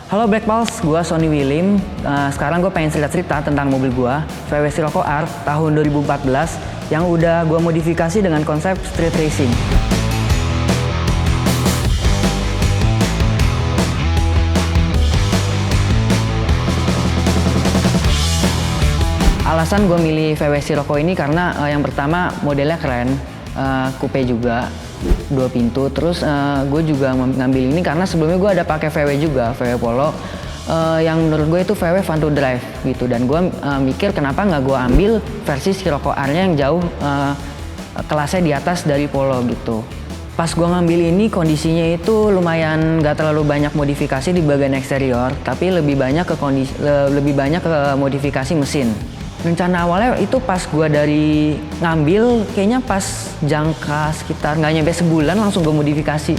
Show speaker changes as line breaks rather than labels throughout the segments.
Halo Black Pulse, gue Sonny Willim. Sekarang gue pengen cerita tentang mobil gue, VW Scirocco R tahun 2014 yang udah gue modifikasi dengan konsep street racing. Alasan gue milih VW Scirocco ini karena yang pertama modelnya keren, coupe juga, 2 pintu. Terus gue juga ngambil ini karena sebelumnya gue ada pakai VW juga, VW Polo, yang menurut gue itu VW fun to drive gitu. Dan gue mikir kenapa nggak gue ambil versi Scirocco R-nya yang jauh kelasnya di atas dari Polo gitu. Pas gue ngambil ini kondisinya itu lumayan nggak terlalu banyak modifikasi di bagian eksterior, tapi lebih banyak ke modifikasi mesin. Rencana awalnya itu pas gue dari ngambil, kayaknya pas jangka sekitar nggak nyampe sebulan langsung gue modifikasi.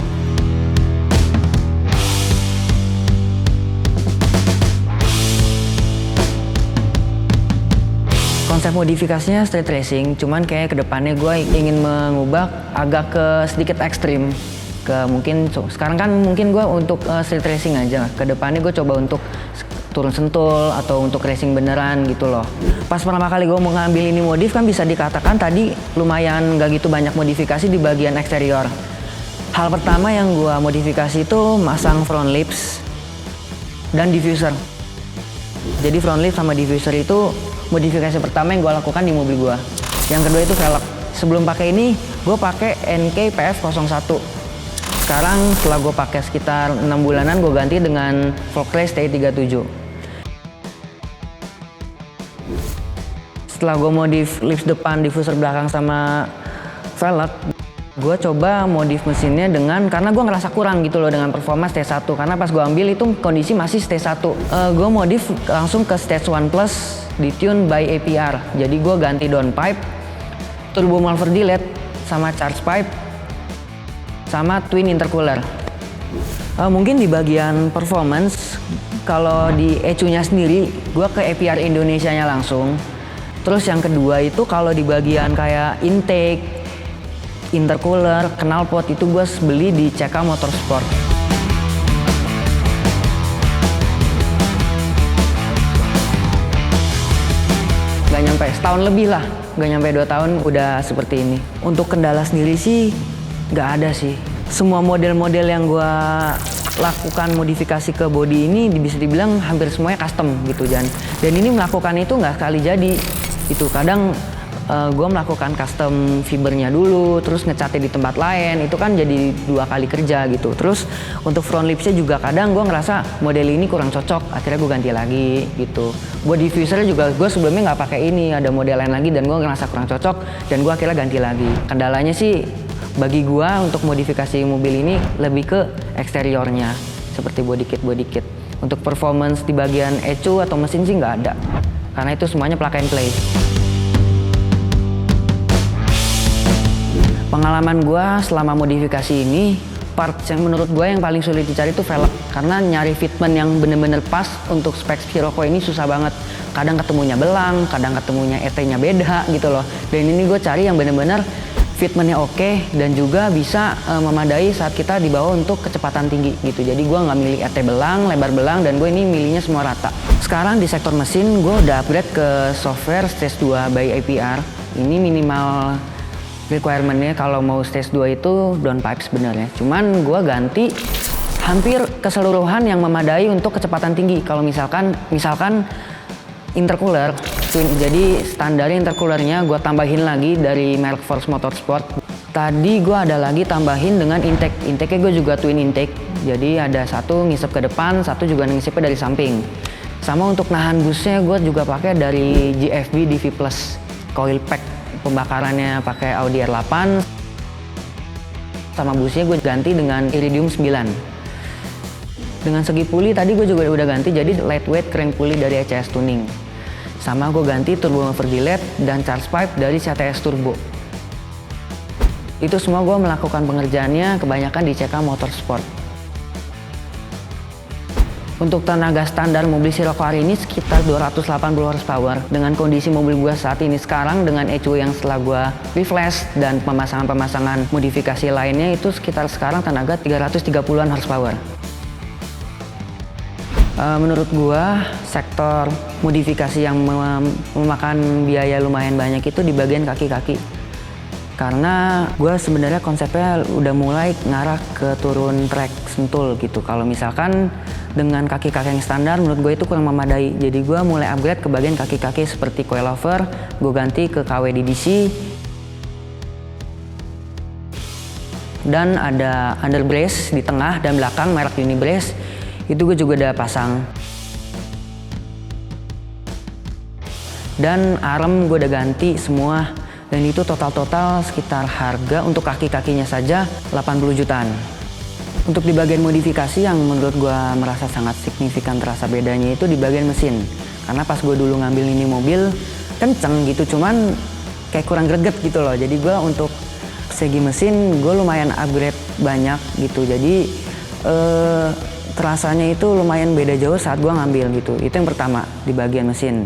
Konsep modifikasinya street racing, cuman kayak kedepannya gue ingin mengubah agak ke sedikit ekstrim. Mungkin sekarang kan mungkin gue untuk street racing aja, kedepannya gue coba untuk turun sentul atau untuk racing beneran gitu loh. Pas pertama kali gue mau ngambil ini modif kan bisa dikatakan tadi lumayan gak gitu banyak modifikasi di bagian eksterior. Hal pertama yang gue modifikasi itu masang front lips dan diffuser. Jadi front lips sama diffuser itu modifikasi pertama yang gue lakukan di mobil gue. Yang kedua itu velg. Sebelum pakai ini gue pakai NK PF01. Sekarang setelah gue pakai sekitar 6 bulanan gue ganti dengan Volkswagen TI37. Setelah gue modif lips depan, diffuser belakang sama velg, gue coba modif mesinnya karena gue ngerasa kurang gitu loh dengan performa stage 1. Karena pas gue ambil itu kondisi masih stage 1. Gue modif langsung ke stage 1 plus di tune by APR. Jadi gue ganti downpipe, turbo muffler delete, sama charge pipe, sama twin intercooler. Mungkin di bagian performance, kalau di ECU-nya sendiri, gue ke APR Indonesia-nya langsung. Terus yang kedua itu kalau di bagian kayak intake, intercooler, knalpot itu gue beli di CK Motorsport. Gak nyampe setahun lebih lah, gak nyampe 2 tahun udah seperti ini. Untuk kendala sendiri sih gak ada sih. Semua model-model yang gue lakukan modifikasi ke body ini bisa dibilang hampir semuanya custom gitu dan ini melakukan itu nggak sekali jadi gitu. Kadang gue melakukan custom fibernya dulu, terus ngecatnya di tempat lain, itu kan jadi 2 kali kerja gitu. Terus untuk front lipsnya juga kadang gue ngerasa model ini kurang cocok, akhirnya gue ganti lagi gitu. Body diffusernya juga gue sebelumnya nggak pakai ini, ada model lain lagi dan gue ngerasa kurang cocok dan gue akhirnya ganti lagi. Kendalanya sih bagi gue untuk modifikasi mobil ini lebih ke eksteriornya, seperti body kit. Untuk performance di bagian ECU atau mesin sih nggak ada, karena itu semuanya plug and play. Pengalaman gue selama modifikasi ini, parts yang menurut gue yang paling sulit dicari itu velg. Karena nyari fitment yang bener-bener pas untuk spek Scirocco ini susah banget. Kadang ketemunya belang, kadang ketemunya ET-nya beda gitu loh. Dan ini gue cari yang bener-bener fitmentnya oke dan juga bisa memadai saat kita dibawa untuk kecepatan tinggi gitu. Jadi gue nggak milih ET belang, lebar belang, dan gue ini milihnya semua rata. Sekarang di sektor mesin gue udah upgrade ke software stage 2 by APR. Ini minimal requirement-nya kalau mau stage 2 itu downpipe sebenarnya. Cuman gue ganti hampir keseluruhan yang memadai untuk kecepatan tinggi. Kalau misalkan intercooler, jadi standar intercoolernya gue tambahin lagi dari merek Force Motorsport. Tadi gue ada lagi tambahin dengan intake. Intake-nya gue juga twin intake. Jadi ada satu ngisep ke depan, satu juga ngisepnya dari samping. Sama untuk nahan busnya gue juga pakai dari GFB DV Plus coil pack. Pembakarannya pakai Audi R8. Sama busnya gue ganti dengan Iridium 9. Dengan segi puli tadi gue juga udah ganti jadi lightweight crank pulley dari ECS Tuning. Sama gue ganti turbo muffler delete dan charge pipe dari CTS Turbo. Itu semua gue melakukan pengerjaannya kebanyakan di CK Motorsport. Untuk tenaga standar mobil Scirocco R ini sekitar 280 horsepower. Dengan kondisi mobil gue saat ini sekarang dengan ECU yang setelah gue refresh dan pemasangan modifikasi lainnya itu sekitar sekarang tenaga 330-an horsepower. Menurut gua sektor modifikasi yang memakan biaya lumayan banyak itu di bagian kaki-kaki. Karena gua sebenarnya konsepnya udah mulai ngarah ke turun trek sentul gitu. Kalau misalkan dengan kaki-kaki yang standar menurut gue itu kurang memadai. Jadi gua mulai upgrade ke bagian kaki-kaki seperti coilover, gue ganti ke KW DDC. Dan ada under brace di tengah dan belakang merek Unibrace. Itu gue juga udah pasang. Dan arm gue udah ganti semua. Dan itu total sekitar harga untuk kaki-kakinya saja 80 jutaan. Untuk di bagian modifikasi yang menurut gue merasa sangat signifikan terasa bedanya itu di bagian mesin. Karena pas gue dulu ngambil ini mobil kenceng gitu, cuman kayak kurang greget gitu loh. Jadi gue untuk segi mesin gue lumayan upgrade banyak gitu. Jadi terasanya itu lumayan beda jauh saat gue ngambil gitu. Itu yang pertama di bagian mesin.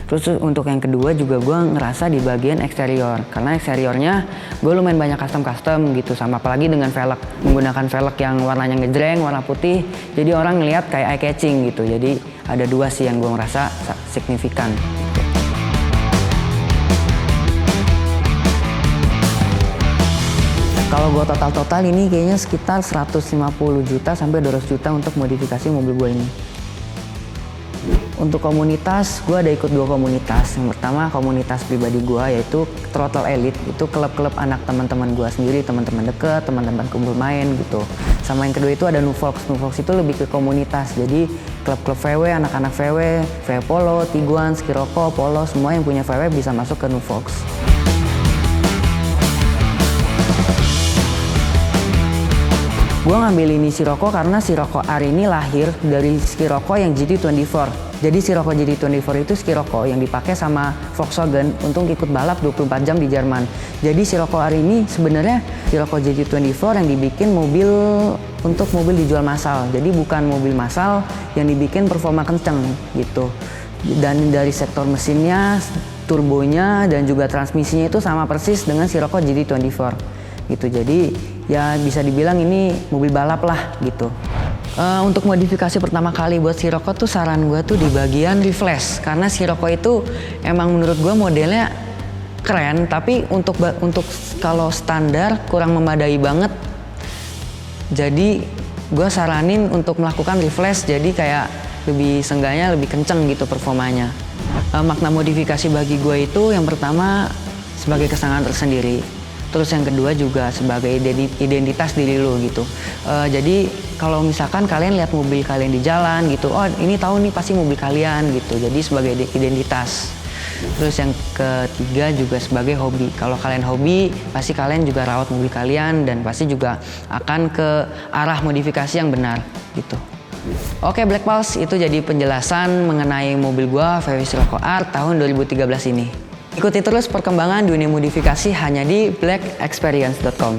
Terus untuk yang kedua juga gue ngerasa di bagian eksterior. Karena eksteriornya gue lumayan banyak custom gitu. Sama apalagi dengan velg. Menggunakan velg yang warnanya ngejreng, warna putih. Jadi orang ngelihat kayak eye catching gitu. Jadi ada dua sih yang gue ngerasa signifikan. Kalau gue total ini kayaknya sekitar 150 juta sampai 200 juta untuk modifikasi mobil gue ini. Untuk komunitas, gue ada ikut 2 komunitas. Yang pertama komunitas pribadi gue yaitu Throttle Elite. Itu klub-klub anak teman-teman gue sendiri, teman-teman deket, teman-teman kumpul main gitu. Sama yang kedua itu ada Nuvox. Nuvox itu lebih ke komunitas. Jadi klub-klub VW, anak-anak VW, VW Polo, Tiguan, Scirocco, Polo, semua yang punya VW bisa masuk ke Nuvox. Gue ngambil ini Scirocco karena Scirocco R ini lahir dari Scirocco yang GT24. Jadi Scirocco GT24 itu Scirocco yang dipakai sama Volkswagen untuk ikut balap 24 jam di Jerman. Jadi Scirocco R ini sebenarnya Scirocco GT24 yang dibikin mobil untuk mobil dijual massal. Jadi bukan mobil massal yang dibikin performa kenceng gitu. Dan dari sektor mesinnya, turbonya dan juga transmisinya itu sama persis dengan Scirocco GT24 gitu. Jadi ya bisa dibilang ini mobil balap lah gitu. Untuk modifikasi pertama kali buat Scirocco tuh saran gue tuh di bagian refresh. Karena Scirocco itu emang menurut gue modelnya keren, tapi untuk kalau standar kurang memadai banget. Jadi gue saranin untuk melakukan refresh, jadi kayak lebih seenggaknya lebih kenceng gitu performanya. Makna modifikasi bagi gue itu yang pertama sebagai kesenangan tersendiri. Terus yang kedua juga sebagai identitas diri lo gitu. Jadi kalau misalkan kalian lihat mobil kalian di jalan gitu, oh ini tahu nih pasti mobil kalian gitu. Jadi sebagai identitas. Terus yang ketiga juga sebagai hobi. Kalau kalian hobi, pasti kalian juga rawat mobil kalian dan pasti juga akan ke arah modifikasi yang benar gitu. Oke Black Pals, itu jadi penjelasan mengenai mobil gua VW Scirocco R tahun 2013 ini. Ikuti terus perkembangan dunia modifikasi hanya di blackexperience.com.